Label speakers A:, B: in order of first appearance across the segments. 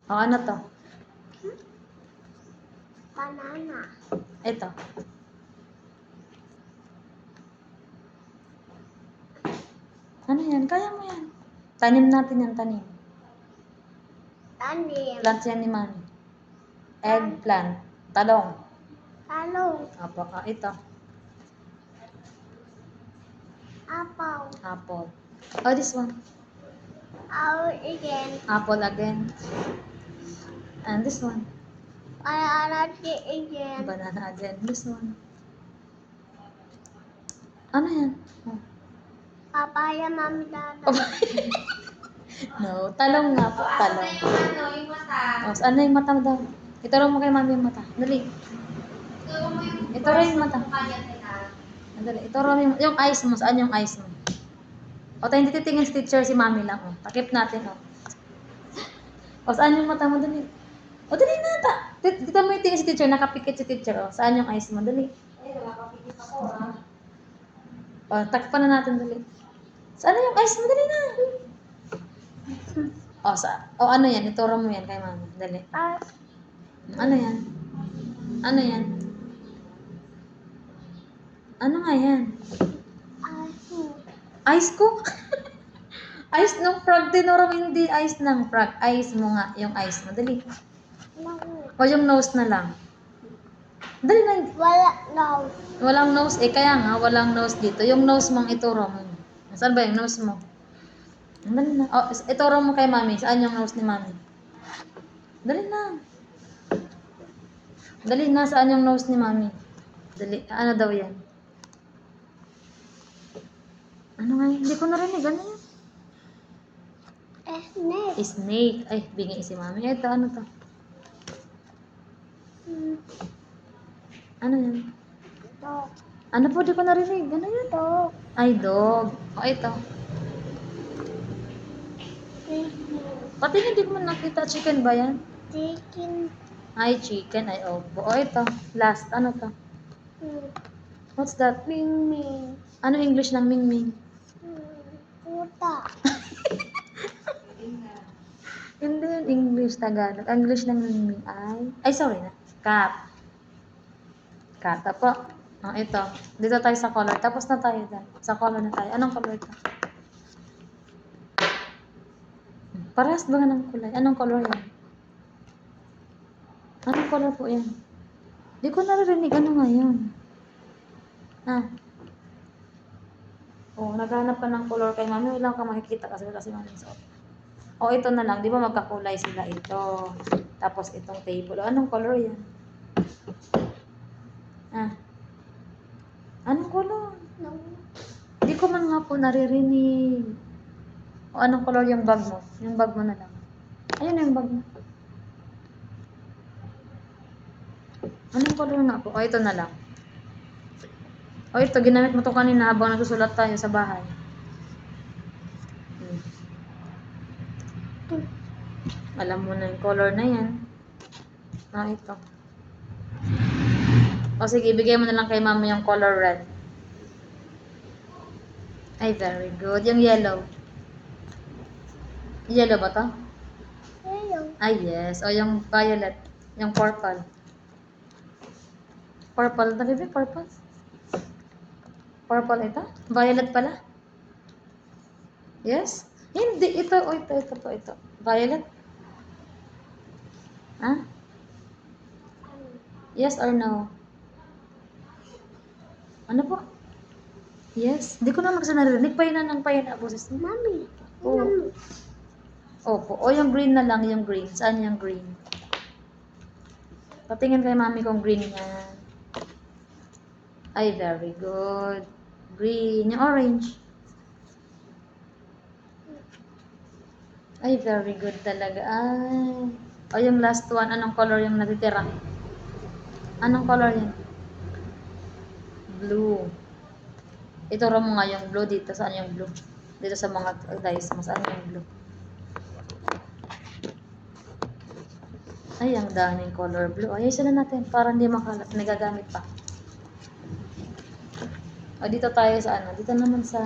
A: O, ano to?
B: Banana.
A: Ito. Ano yan? Kaya mo yan. Tanim natin yan, tanim.
B: Tanim.
A: Plant yan ni Mami. Eggplant. Talong.
B: Talong.
A: Apo, ito.
B: Apple.
A: Apple. Oh, this one.
B: Apple again.
A: Apple again. And this one.
B: Banana again.
A: Banana again. This one. Ano yan? Oh.
B: Papaya, mami, dada.
A: No, talong nga po. Talong.
C: Yung mata.
A: Oh, saan na yung mata mo daw? Ituro mo kay Mami yung mata. Dali. Ituro yung mata. Dali. Ituro mo yung eyes mo. Saan yung eyes mo? O, tayo hindi titingin si teacher, si Mami lang. O, takip natin. O, saan yung mata mo? Dali. O, dali na ta. Dito mo yung tingin si teacher. Nakapikit si teacher. O, saan yung eyes mo? Dali.
C: Ay, nakapikit ako ah.
A: O, takpan na natin. Dali. Saan yung eyes mo? Dali na. O, ano yan? Ituro mo yan kay Mami. Dali. Ano yan? Ano yan? Ano nga yan? Ice ko? Ice ng frog. Tinuro mo hindi ice ng frog. Ice mo nga. Yung ice mo. Dali. O yung nose na lang. Dali na.
B: Wala nose.
A: Walang nose. Kaya nga, walang nose dito. Yung nose mong ituro mo. Saan ba yung nose mo? Dali na. O, ituro mo kay Mami. Saan yung nose ni Mami? Dali na. Dali na. Saan yung nose ni Mami? Dali. Ano daw yan? Ano nga yun? Hindi ko narinig. Ano yun?
B: Snake.
A: Snake. Ay, bingi si Mami. Ito, ano to? Ano yan?
B: Dog.
A: Ano po? Di ko narinig. Ano yun?
B: Dog.
A: Ay, dog. O, ito. Pati hindi ko man nakita. Chicken ba yan?
B: Chicken.
A: Ay, chicken. Ay, opo. O, ito. Last. Ano to? What's that?
B: Ming.
A: Ano English ng Mingming?
B: Puta.
A: Hindi yun English, Tagalog. English ng Mingming ay sorry na. Cat. Cat. Apo. Ito. Dito tayo sa color. Tapos na tayo dyan. Sa color na tayo. Anong color ito? Parehas ba ng kulay? Anong color yan? Anong color po yan? Di ko naririnig. Ano nga yun? Naghanap ka ng color kay Mami. Wala ka makikita kasi Mami suot. Ito na lang. Di ba magkakulay sila ito? Tapos itong table. Anong color yan? Anong color?
B: No.
A: Di ko man nga po naririnig. Anong color yung bag mo? Yung bag mo na lang. Ayun na yung bag mo. Anong color nga po? Ito na lang. Ito. Ginamit mo to kanina habang nagsusulat tayo sa bahay. Alam mo na yung color na yan. Ito. Sige, ibigay mo na lang kay Mama yung color red. Ay, very good. Yung yellow. Yellow ba to?
B: Hello.
A: Ay, yes. Yung violet. Yung purple. Purple. Dali ba? Purple? Purple ito? Violet pala? Yes? Hindi. Ito. Ito. Violet? Yes or no? Ano po? Yes. Di ko na magsanarinig. Pahinan ng pahinan. Boses mo.
B: Mami.
A: Oo. Opo. Yung green na lang. Yung green. Saan yung green? Patingin kay Mami kung green yan. Ay, very good. Green. Yung orange. Ay, very good talaga. Ay. Yung last one. Anong color yung natitira? Anong color yan? Blue. Ituro mo nga yung blue dito. Saan yung blue? Dito sa mga dice mo. Saan yung blue? Ay, ang daming color blue. Ayusin na natin para hindi makalat. Nagagamit pa. Dito tayo sa ano? Dito naman sa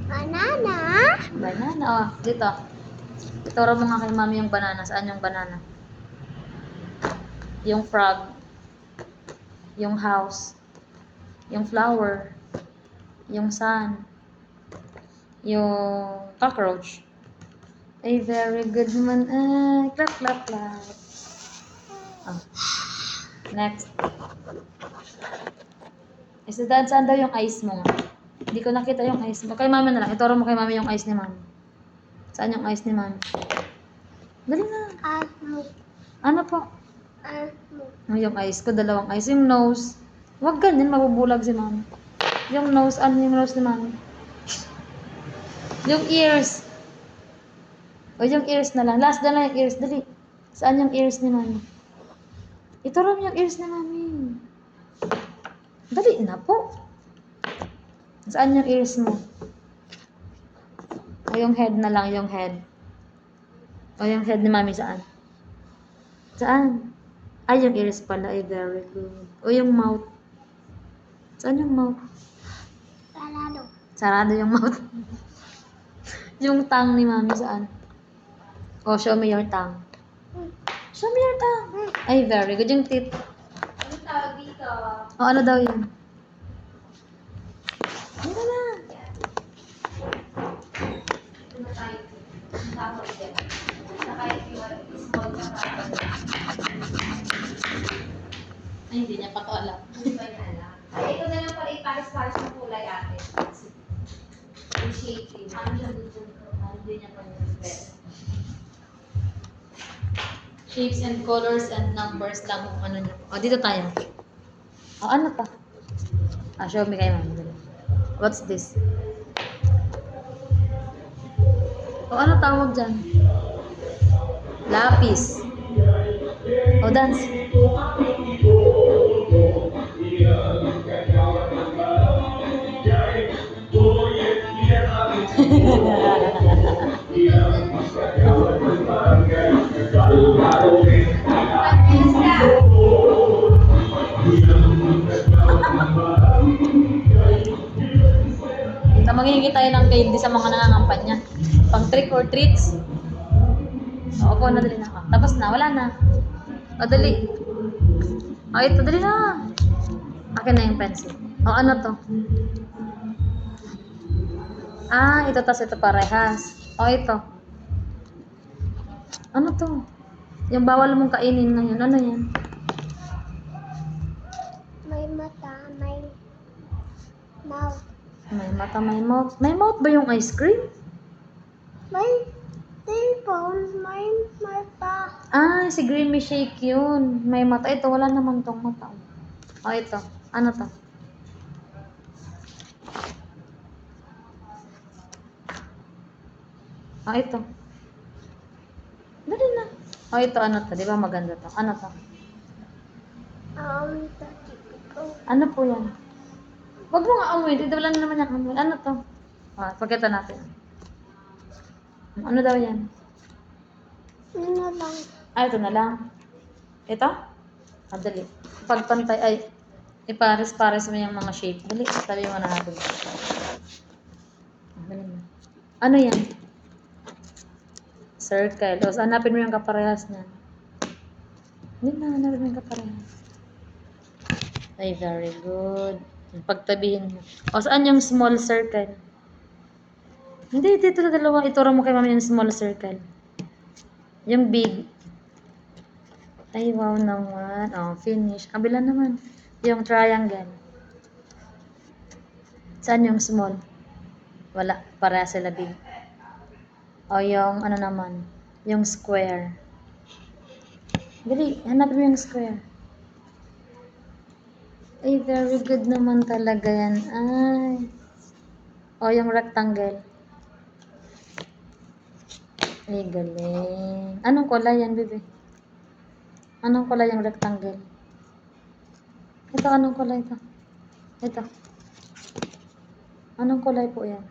B: Banana.
A: banana. Dito. Ituro mo nga kay mami yung banana. Saan yung banana? Yung frog. Yung house. Yung flower. Yung sun. Yung cockroach. Ay, very good naman. Ay, clap, clap, clap. Oh. Next. Saan daw yung eyes mo nga? Hindi ko nakita yung eyes mo. Kay mami na lang. Ituro mo kay mami yung eyes ni mami. Saan yung eyes ni mami? Dali na.
B: Asmo.
A: Ano po?
B: Asmo.
A: Yung eyes ko, dalawang eyes. Yung nose. Huwag ganyan, mabubulag si mami. Yung nose, ano yung nose ni mami? Yung ears. O yung ears na lang. Last na lang yung ears. Dali. Saan yung ears ni mami? Ituro mo yung ears ni mami. Dali na po. Saan yung ears mo? O yung head na lang, yung head. O yung head ni mami saan? Saan? Ay, yung ears pala. Ay, very good. O yung mouth. Saan yung mouth?
B: Sarado.
A: Sarado yung mouth. Yung tongue ni mami saan? O, show me your tongue. Show me your tongue. Ay, very good. Yung teeth.
C: Ano tawag dito?
A: O, ano daw yun? Ano na?
C: Ano tayo? Ang tawag dyan? Saka yung small na parang.
A: Ay, hindi niya pa to alam.
C: Hindi ba niya alam? Ay, ito na lang pala ipares-pares ng kulay ate. Yung shaping.
A: Ano siya dito? Hindi niya pa yun. Shapes and colors and numbers lang kung ano niya. O, dito tayo. O, ano pa? Show me kayo, mami. What's this? O, ano tawag dyan? Lapis. O, dance.
C: Yes ka!
A: Manghihingi tayo ng candy sa mga nangangampanya. Pang trick or treats. O, opo, nadali na ako. Tapos na, wala na. O, dali. O, ito, dali na. Akin na yung pencil. O, ano to? Ito tas ito parehas. O, ito. Ano to? Yung bawal mong kainin ngayon. Ano yan?
B: May mata, may mouth.
A: May mata, may mouth. May mouth ba yung ice cream?
B: May telephones, may mata.
A: Si Creamy Shake yun. May mata. Ito, wala naman tong mata. O, ito. Ano to? Ito. Dali na. Ito, ano to? Di ba maganda to? Ano to?
B: Typical.
A: Ano po yan? Huwag mo nga amoy. Dito wala na naman yung amoy. Ano to? Pagkita natin. Ano daw yan?
B: Ano lang?
A: Ito na lang. Ito? Dali. Pagpantay, ay, ipares-pares mo yung mga shape. Dali, sabi mo na natin. Dali na. Ano yan? Circle. O, hanapin mo yung kaparehas niyan. Hindi na, hanapin mo yung kaparehas. Ay, very good. Pagtabihin mo. O, saan yung small circle? Hindi, dito na dalawa. Ituro mo kay mami yung small circle. Yung big. Ay, wow naman. O, finish. Kabila naman. Yung triangle. Saan yung small? Wala. Para sila big. O, yung ano naman. Yung square. Dali, hanapin mo yung square. Ay, very good naman talaga yan. Ay. O, yung rectangle. Ay, galing. Anong kulay yan, bebe? Anong kulay yung rectangle? Ito, anong kulay ito? Ito. Anong kulay po yan?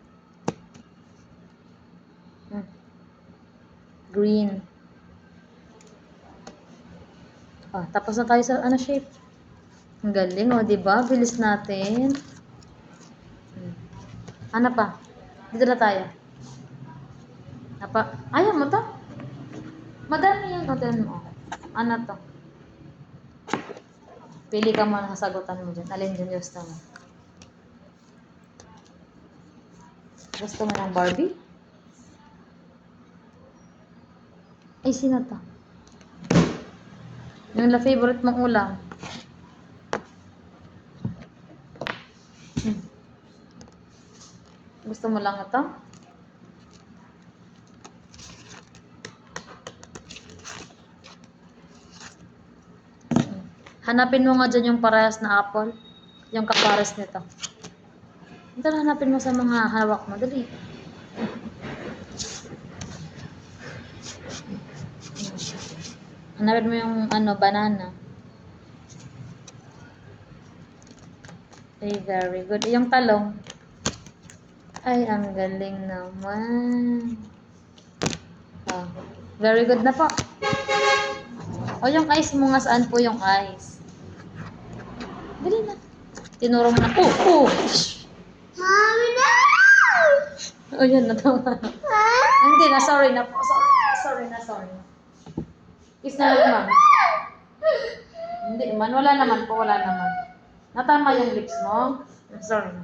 A: Green. Tapos na tayo sa ano shape. Ang galing, di ba? Bilis natin. Ano pa? Dito na tayo. Ayaw mo to? Madami yan. O, tingnan mo. Ano to? Pili ka muna sa sagutan mo dyan. Alin dyan gusto mo? Gusto mo ng Barbie? Ay, sino to? Yung favorite mong ulam. Hmm. Gusto mo lang ito? Hanapin mo nga dyan yung parehas na apple. Yung kapares nito. Ito na hanapin mo sa mga hawak mo. Dali. Hanapin mo yung banana. Ay, very good. Yung talong. Ay, ang galing naman. Oh, very good na po. O, yung ice mo nga, saan po yung ice? Dali na. Tinuro mo na. Oh!
B: Mommy, no!
A: Oh, yan, natama. Hindi na, sorry na po. Sorry na. Kiss na lang, ma'am. Hindi man, wala naman. Natama yung lips mo. Sorry.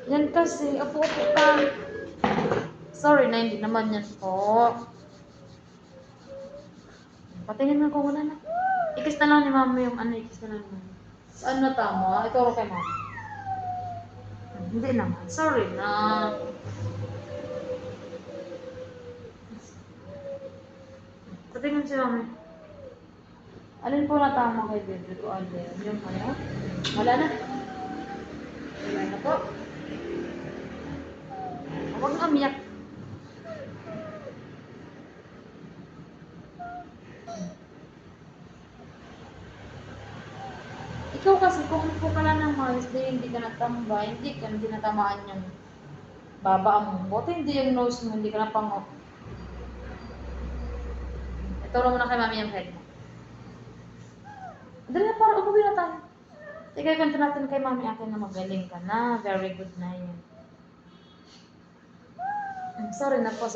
A: Yan kasi, opo ka. Sorry na, hindi naman yan po. Patingin mo ko, wala na. Ikis na lang ni mama yung ikis na lang ni mama. Saan na tama? Ituro kay mama. Hindi naman. Sorry na. Patingin si mama. Alin po na tama kay bebe ko? Alin? Yung ano? Wala na. Wala na po. Huwag nga umiyak. Ikaw kasi kung upo ka lang ng maayos, hindi ka natamba, hindi natamaan yung baba mo. Buti hindi yung nose mo, hindi ka napango. Ituro mo na kay mami yung head mo. Dali na, para umuwi na tayo. Sige, kwento natin kay mami akin na magaling ka na. Very good na yun. Sorry na po.